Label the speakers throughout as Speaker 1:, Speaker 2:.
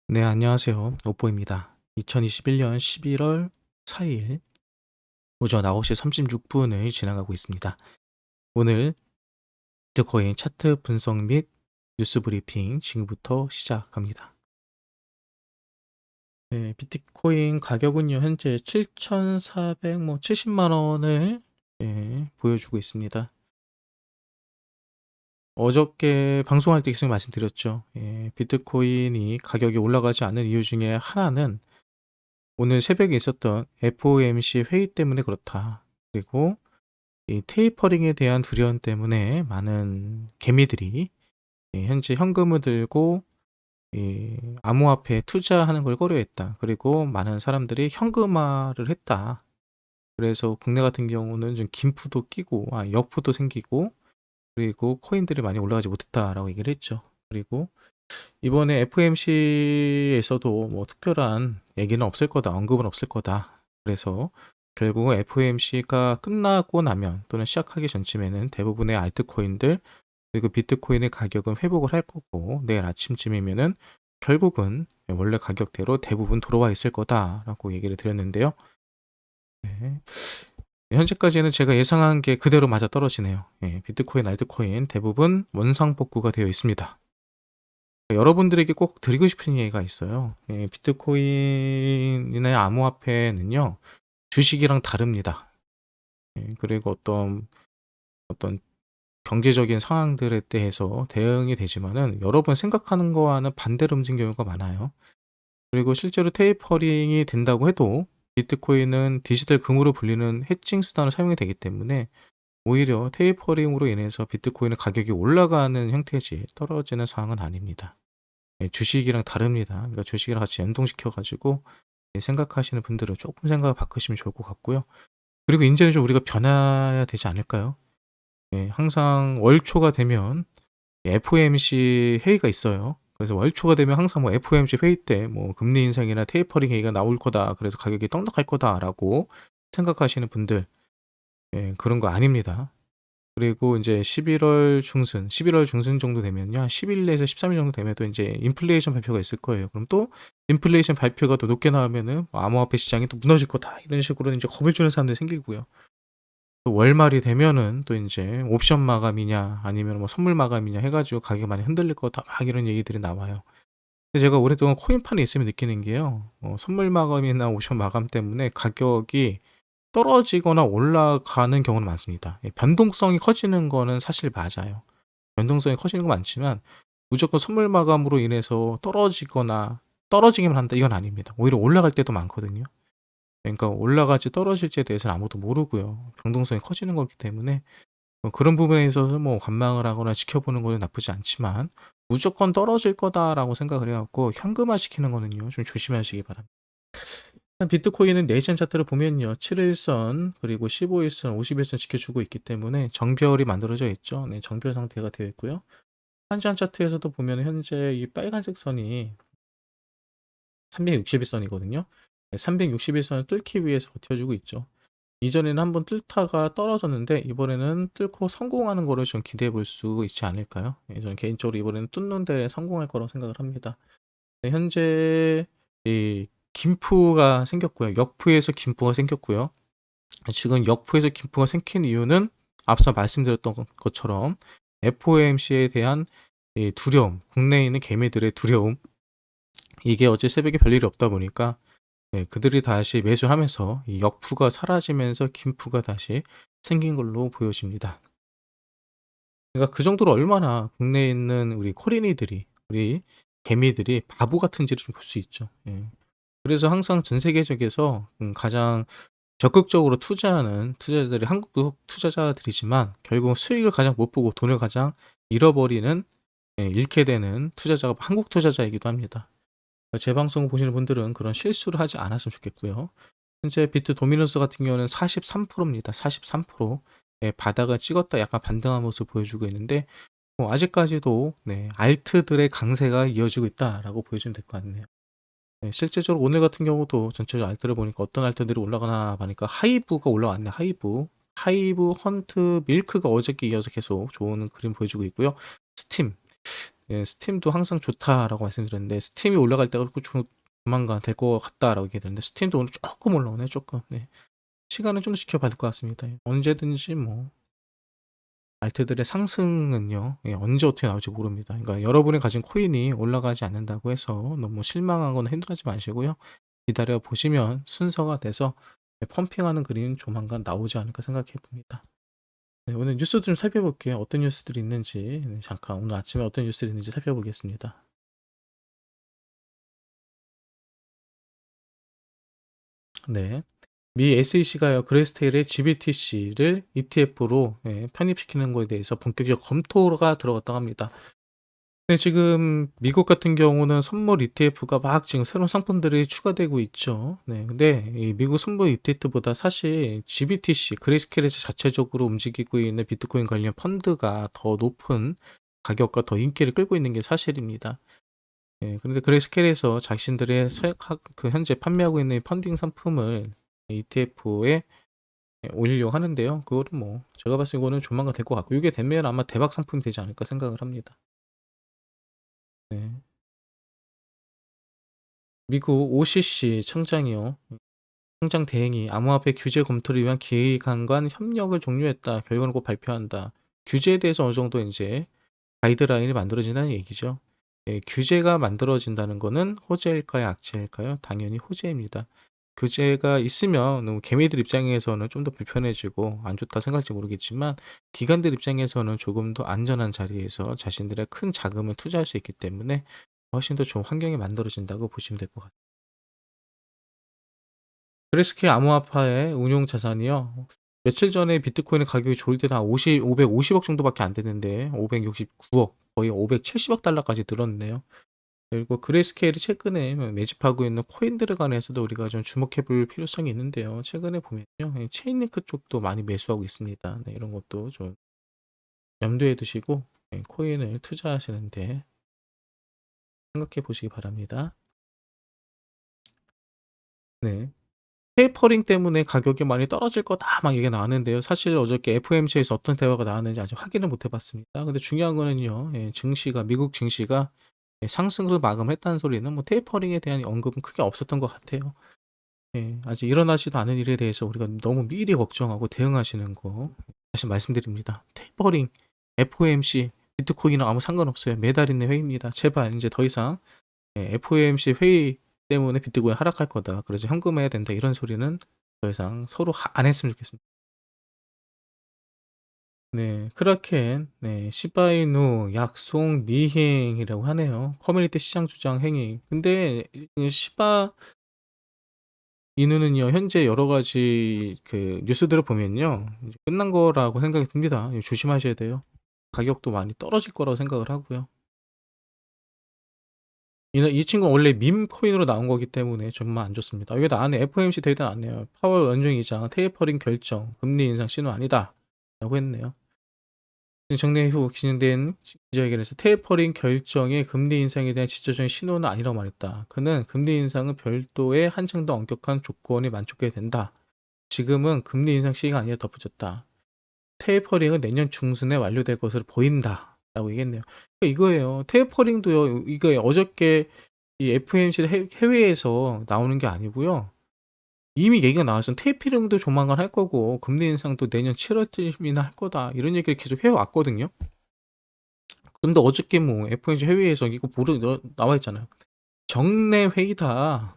Speaker 1: 네, 안녕하세요. 오뽀입니다. 2021년 11월 4일 오전 9시 36분을 지나가고 있습니다. 오늘 비트코인 차트 분석 및 뉴스 브리핑 지금부터 시작합니다. 네, 비트코인 가격은요, 현재 7,470만 원을 보여주고 있습니다. 어저께 방송할 때 계속 말씀드렸죠. 비트코인이 가격이 올라가지 않는 이유 중에 하나는 오늘 새벽에 있었던 FOMC 회의 때문에 그렇다. 그리고 이 테이퍼링에 대한 두려움 때문에 많은 개미들이 현재 현금을 들고 암호화폐에 투자하는 걸 꺼려했다. 그리고 많은 사람들이 현금화를 했다. 그래서 국내 같은 경우는 좀 긴프도 끼고 역프도 생기고 그리고 코인들이 많이 올라가지 못했다라고 얘기를 했죠. 그리고 이번에 FOMC에서도 뭐 특별한 얘기는 없을 거다, 언급은 없을 거다. 그래서 결국 FOMC가 끝나고 나면 또는 시작하기 전쯤에는 대부분의 알트코인들 그리고 비트코인의 가격은 회복을 할 거고 내일 아침쯤이면은 결국은 원래 가격대로 대부분 돌아와 있을 거다라고 얘기를 드렸는데요. 네. 현재까지는 제가 예상한 게 그대로 맞아 떨어지네요. 비트코인, 알트코인 대부분 원상복구가 되어 있습니다. 여러분들에게 꼭 드리고 싶은 얘기가 있어요. 비트코인이나 암호화폐는요, 주식이랑 다릅니다. 그리고 어떤 경제적인 상황들에 대해서 대응이 되지만은 여러분 생각하는 거와는 반대로 움직이는 경우가 많아요. 그리고 실제로 테이퍼링이 된다고 해도 비트코인은 디지털 금으로 불리는 해칭 수단을 사용이 되기 때문에 오히려 테이퍼링으로 인해서 비트코인의 가격이 올라가는 형태지 떨어지는 상황은 아닙니다. 주식이랑 다릅니다. 그러니까 주식이랑 같이 연동시켜 가지고 생각하시는 분들은 조금 생각을 바꾸시면 좋을 것 같고요. 그리고 인제는 좀 우리가 변해야 되지 않을까요? 항상 월초가 되면 FOMC 회의가 있어요. 그래서 월초가 되면 항상 뭐 FOMC 회의 때 뭐 금리 인상이나 테이퍼링 회의가 나올 거다. 그래서 가격이 떡락할 거다라고 생각하시는 분들, 그런 거 아닙니다. 그리고 인제 11월 중순 정도 되면요. 한 10일 내에서 13일 정도 되면 또 인제 인플레이션 발표가 있을 거예요. 그럼 또 인플레이션 발표가 더 높게 나오면은 뭐 "암호화폐 시장이 또 무너질 거다." 이런 식으로 인제 겁을 주는 사람들이 생기고요. 또 월말이 되면은 또 인제 옵션 마감이냐 아니면 뭐 선물 마감이냐 해 가지고 가격이 많이 흔들릴 거다 막 이런 얘기들이 나와요. 근데 제가 오랫동안 코인판에 있으면 느끼는 게요. 선물 마감이나 옵션 마감 때문에 가격이 떨어지거나 올라가는 경우는 많습니다. 변동성이 커지는 거는 사실 맞아요. 변동성이 커지는 건 많지만 무조건 선물 마감으로 인해서 떨어지기만 한다 이건 아닙니다. 오히려 올라갈 때도 많거든요. 그러니까 올라갈지 떨어질지에 대해서는 아무도 모르고요. 변동성이 커지는 거기 때문에 그런 부분에 있어서 뭐 관망을 하거나 지켜보는 거는 나쁘지 않지만 무조건 떨어질 거다라고 생각을 해 갖고 현금화 시키는 거는요. 좀 조심하시기 바랍니다. 비트코인은 네이션 차트를 보면요. 7일선 그리고 15일선, 50일선 지켜주고 있기 때문에 정별이 만들어져 있죠. 네, 정별 상태가 되어 있고요. 한시간 차트에서도 보면 현재 이 빨간색 선이 360일선이거든요. 360일선을 뚫기 위해서 버텨주고 있죠. 이전에는 한번 뚫다가 떨어졌는데 이번에는 뚫고 성공하는 거를 좀 기대해 볼 수 있지 않을까요? 저는 개인적으로 이번에는 뚫는 데 성공할 거라고 생각을 합니다. 네, 현재 이 김프가 생겼고요. 역프에서 김프가 생겼고요. 지금 역프에서 김프가 생긴 이유는 앞서 말씀드렸던 것처럼 FOMC에 대한 이 두려움, 국내에 있는 개미들의 두려움, 이게 어제 새벽에 별일이 없다 보니까 그들이 다시 매수하면서 이 역프가 사라지면서 김프가 다시 생긴 걸로 보여집니다. 그러니까 그 정도로 얼마나 국내에 있는 우리 코린이들이, 우리 개미들이 바보 같은지를 좀 볼 수 있죠. 그래서 항상 전 세계적에서 가장 적극적으로 투자하는 투자자들이 한국 투자자들이지만 결국 수익을 가장 못 보고 돈을 가장 잃어버리는, 잃게 되는 투자자가 한국 투자자이기도 합니다. 제 방송 보시는 분들은 그런 실수를 하지 않았으면 좋겠고요. 현재 비트 도미노스 같은 경우는 43%입니다. 43%. 바닥을 찍었다 약간 반등한 모습 보여주고 있는데 아직까지도 알트들의 강세가 이어지고 있다라고 보여주면 될 것 같네요. 실제적으로 오늘 같은 경우도 전체적으로 알트를 보니까 어떤 알트들이 올라가나 보니까 하이브가 올라왔네. 하이브, 헌트, 밀크가 어저께 이어서 계속 좋은 그림 보여주고 있고요. 스팀. 예, 스팀도 항상 좋다라고 말씀드렸는데 스팀이 올라갈 때가 조만간 될 것 같다라고 얘기했는데 스팀도 오늘 조금 올라오네 조금. 네. 시간은 좀 더 지켜봐야 될 것 같습니다. 예. 언제든지 뭐 알트들의 상승은요, 예, 언제 어떻게 나올지 모릅니다. 그러니까 여러분이 가진 코인이 올라가지 않는다고 해서 너무 실망하거나 힘들어하지 마시고요. 기다려 보시면 순서가 돼서 펌핑하는 그림 조만간 나오지 않을까 생각해 봅니다. 네, 오늘 뉴스 좀 살펴볼게요. 어떤 뉴스들이 있는지. 네, 잠깐 오늘 아침에 어떤 뉴스들이 있는지 살펴보겠습니다. 네. 미 SEC가요, 그레스테일의 GBTC를 ETF로 편입시키는 것에 대해서 본격적 검토가 들어갔다고 합니다. 네, 지금 미국 같은 경우는 선물 ETF가 막 지금 새로운 상품들이 추가되고 있죠. 네, 근데 이 미국 선물 ETF보다 사실 GBTC, 그레이스케일에서 자체적으로 움직이고 있는 비트코인 관련 펀드가 더 높은 가격과 더 인기를 끌고 있는 게 사실입니다. 네, 그런데 그레이스케일에서 자신들의 그 현재 판매하고 있는 펀딩 상품을 ETF에 올리려고 하는데요. 그거는 뭐 제가 봤을 때 이거는 조만간 될 것 같고, 이게 되면 아마 대박 상품이 되지 않을까 생각을 합니다. 네. 미국 OCC 청장이요. 청장 대행이 암호화폐 규제 검토를 위한 기관 간 협력을 종료했다. 결과를 곧 발표한다. 규제에 대해서 어느 정도 이제 가이드라인이 만들어진다는 얘기죠. 예, 규제가 만들어진다는 거는 호재일까요, 악재일까요? 당연히 호재입니다. 규제가 있으면 너무 개미들 입장에서는 좀 더 불편해지고 안 좋다 생각할지 모르겠지만, 기관들 입장에서는 조금 더 안전한 자리에서 자신들의 큰 자금을 투자할 수 있기 때문에 훨씬 더 좋은 환경이 만들어진다고 보시면 될 것 같아요. 그레스케 암호화폐의 운용 자산이요, 며칠 전에 비트코인의 가격이 좋을 때는 한 550억 정도밖에 안 됐는데 569억, 거의 570억 달러까지 늘었네요. 그리고 그레이스케일이 최근에 매집하고 있는 코인들에 관해서도 우리가 좀 주목해 볼 필요성이 있는데요. 최근에 보면요, 체인링크 쪽도 많이 매수하고 있습니다. 네, 이런 것도 좀 염두에 두시고 코인을 투자하시는데 생각해 보시기 바랍니다. 네. 페이퍼링 때문에 가격이 많이 떨어질 거다 막 얘기가 나왔는데요. 사실 어저께 FOMC에서 어떤 대화가 나왔는지 아직 확인을 못 해봤습니다. 근데 중요한 거는요, 증시가, 미국 증시가 상승을 마감했다는 소리는 뭐 테이퍼링에 대한 언급은 크게 없었던 것 같아요. 예, 아직 일어나지도 않은 일에 대해서 우리가 너무 미리 걱정하고 대응하시는 거 다시 말씀드립니다. 테이퍼링, FOMC, 비트코인이랑 아무 상관없어요. 매달 있는 회의입니다. 제발 이제 더 이상 FOMC 회의 때문에 비트코인 하락할 거다, 그래서 현금화해야 된다, 이런 소리는 더 이상 서로 안 했으면 좋겠습니다. 네, 크라켄, 네, 시바이누, 약속, 미행이라고 하네요. 커뮤니티 시장 주장 행위. 근데 이 시바이누는요, 현재 여러 가지 그 뉴스들을 보면요, 이제 끝난 거라고 생각이 듭니다. 조심하셔야 돼요. 가격도 많이 떨어질 거라고 생각을 하고요. 이 친구는 원래 밈 코인으로 나온 거기 때문에 정말 안 좋습니다. 여기 나왔네. FOMC 데이터 나왔네요. 파월 연준의장 테이퍼링 결정, 금리 인상 신호 아니다 라고 했네요. 정례 후 진행된 기자회견에서 테이퍼링 결정의 금리 인상에 대한 직접적인 신호는 아니라고 말했다. 그는 금리 인상은 별도의 한층 더 엄격한 조건이 만족해야 된다. 지금은 금리 인상 시기가 아니라 덧붙였다. 테이퍼링은 내년 중순에 완료될 것으로 보인다 라고 얘기했네요. 그러니까 이거예요. 테이퍼링도요, 이거 어저께 이 FOMC 해외에서 나오는 게 아니고요, 이미 얘기가 나왔어. 테이퍼링도 조만간 할 거고 금리 인상도 내년 7월쯤이나 할 거다, 이런 얘기를 계속 해왔거든요. 근데 어저께 뭐 FOMC 회의에서 이거 나와 있잖아요. 정례 회의다.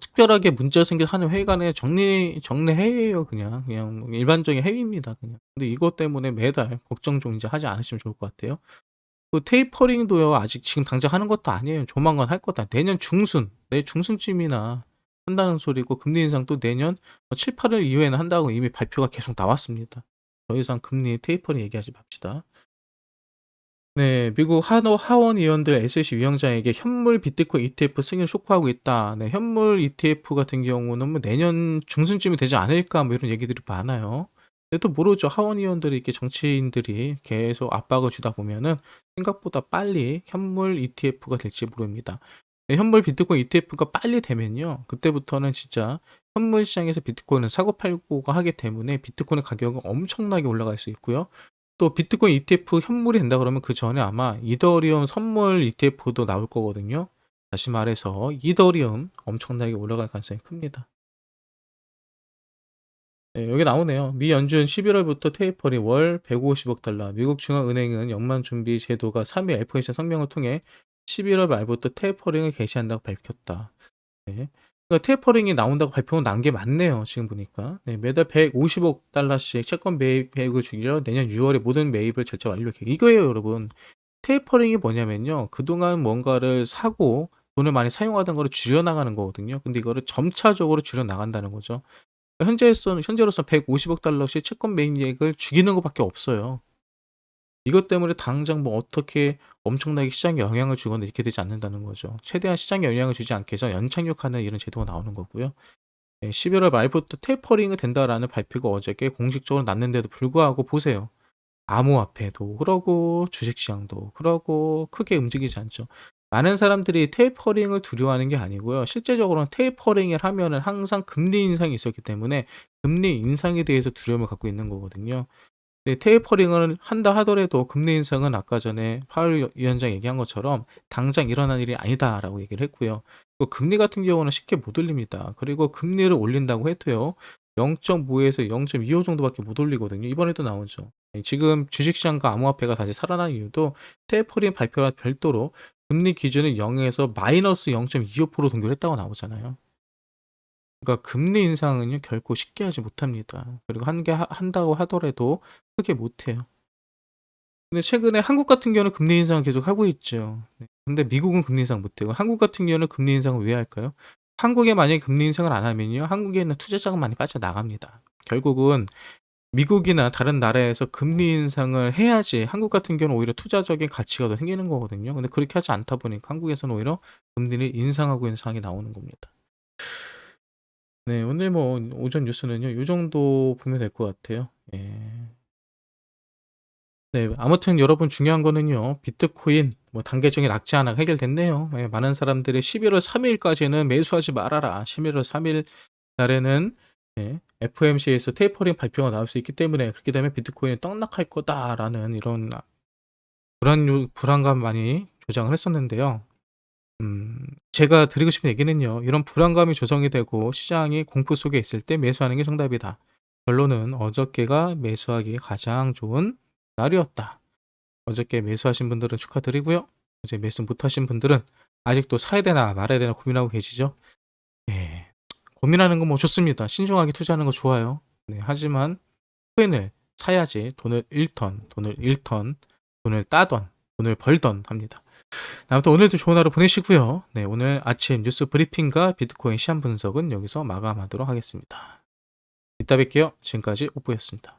Speaker 1: 특별하게 문제가 생겨 하는 회의가 아니라 정례 회의예요. 그냥 뭐 일반적인 회의입니다. 그냥. 근데 이것 때문에 매달 걱정 좀 이제 하지 않으시면 좋을 것 같아요. 그 테이퍼링도요, 아직 지금 당장 하는 것도 아니에요. 조만간 할 거다. 내년 중순쯤이나 한다는 소리고, 금리 인상도 내년 7, 8월 이후에는 한다고 이미 발표가 계속 나왔습니다. 더 이상 금리 테이퍼링 얘기하지 맙시다. 네, 미국 하원 의원들 SEC 위원장에게 현물 비트코인 ETF 승인을 촉구하고 있다. 네, 현물 ETF 같은 경우는 뭐 내년 중순쯤이 되지 않을까, 뭐 이런 얘기들이 많아요. 근데 또 모르죠. 하원 의원들이 이렇게 정치인들이 계속 압박을 주다 보면은 생각보다 빨리 현물 ETF가 될지 모릅니다. 네, 현물 비트코인 ETF가 빨리 되면요, 그때부터는 진짜 현물 시장에서 비트코인을 사고 팔고가 하기 때문에 비트코인의 가격은 엄청나게 올라갈 수 있고요. 또 비트코인 ETF 현물이 된다 그러면 그 전에 아마 이더리움 선물 ETF도 나올 거거든요. 다시 말해서 이더리움 엄청나게 올라갈 가능성이 큽니다. 네, 여기 나오네요. 미 연준 11월부터 테이퍼링 월 150억 달러. 미국 중앙은행은 연말 준비 제도가 3일 FOMC 성명을 통해 11월 말부터 테이퍼링을 개시한다고 밝혔다. 네. 그러니까 테이퍼링이 나온다고 발표가 난 게 맞네요. 지금 보니까. 네, 매달 150억 달러씩 채권 매입액을 주기로 내년 6월에 모든 매입을 절차 완료 계획. 이거예요, 여러분. 테이퍼링이 뭐냐면요. 그동안 뭔가를 사고 돈을 많이 사용하던 거를 줄여나가는 거거든요. 근데 이거를 점차적으로 줄여나간다는 거죠. 현재로서 150억 달러씩 채권 매입액을 죽이는 것밖에 없어요. 이것 때문에 당장 뭐 어떻게 엄청나게 시장에 영향을 주거나 이렇게 되지 않는다는 거죠. 최대한 시장에 영향을 주지 않게 해서 연착륙하는 이런 제도가 나오는 거고요. 11월 말부터 테이퍼링이 된다라는 발표가 어저께 공식적으로 났는데도 불구하고 보세요. 암호화폐도 그러고 주식시장도 그러고 크게 움직이지 않죠. 많은 사람들이 테이퍼링을 두려워하는 게 아니고요. 실제적으로는 테이퍼링을 하면은 항상 금리 인상이 있었기 때문에 금리 인상에 대해서 두려움을 갖고 있는 거거든요. 네, 테이퍼링을 한다 하더라도 금리 인상은 아까 전에 파월 위원장 얘기한 것처럼 당장 일어난 일이 아니다라고 얘기를 했고요. 또 금리 같은 경우는 쉽게 못 올립니다. 그리고 금리를 올린다고 해도요. 0.5에서 0.25 정도밖에 못 올리거든요. 이번에도 나오죠. 지금 주식시장과 암호화폐가 다시 살아난 이유도 테이퍼링 발표와 별도로 금리 기준을 0에서 마이너스 0.25% 동결 했다고 나오잖아요. 그러니까 금리 인상은요 결코 쉽게 하지 못합니다. 그리고 한다고 하더라도 크게 못해요. 근데 최근에 한국 같은 경우는 금리 인상을 계속 하고 있죠. 네. 근데 미국은 금리 인상 못해요. 한국 같은 경우는 금리 인상을 왜 할까요? 한국에 만약에 금리 인상을 안 하면요 한국에는 투자자가 많이 빠져나갑니다. 결국은 미국이나 다른 나라에서 금리 인상을 해야지 한국 같은 경우는 오히려 투자적인 가치가 더 생기는 거거든요. 근데 그렇게 하지 않다 보니까 한국에서는 오히려 금리를 인상하고 있는 상황이 나오는 겁니다. 네, 오늘 뭐 오전 뉴스는요, 요 정도 보면 될 것 같아요. 예. 네, 아무튼 여러분 중요한 거는요, 비트코인 뭐 단계적인 낙지 하나 해결됐네요. 예, 많은 사람들이 11월 3일까지는 매수하지 말아라. 11월 3일 날에는 FOMC에서 테이퍼링 발표가 나올 수 있기 때문에 그렇게 되면 비트코인이 떡락할 거다라는 이런 불안감 많이 조장을 했었는데요. 제가 드리고 싶은 얘기는요. 이런 불안감이 조성이 되고 시장이 공포 속에 있을 때 매수하는 게 정답이다. 결론은 어저께가 매수하기 가장 좋은 날이었다. 어저께 매수하신 분들은 축하드리고요. 어제 매수 못하신 분들은 아직도 사야 되나 말아야 되나 고민하고 계시죠? 예. 고민하는 건 뭐 좋습니다. 신중하게 투자하는 거 좋아요. 네, 하지만 코인을 사야지 돈을 잃던, 돈을 따던, 돈을 벌던 합니다. 아무튼 오늘도 좋은 하루 보내시고요. 네, 오늘 아침 뉴스 브리핑과 비트코인 시황 분석은 여기서 마감하도록 하겠습니다. 이따 뵐게요. 지금까지 오프였습니다.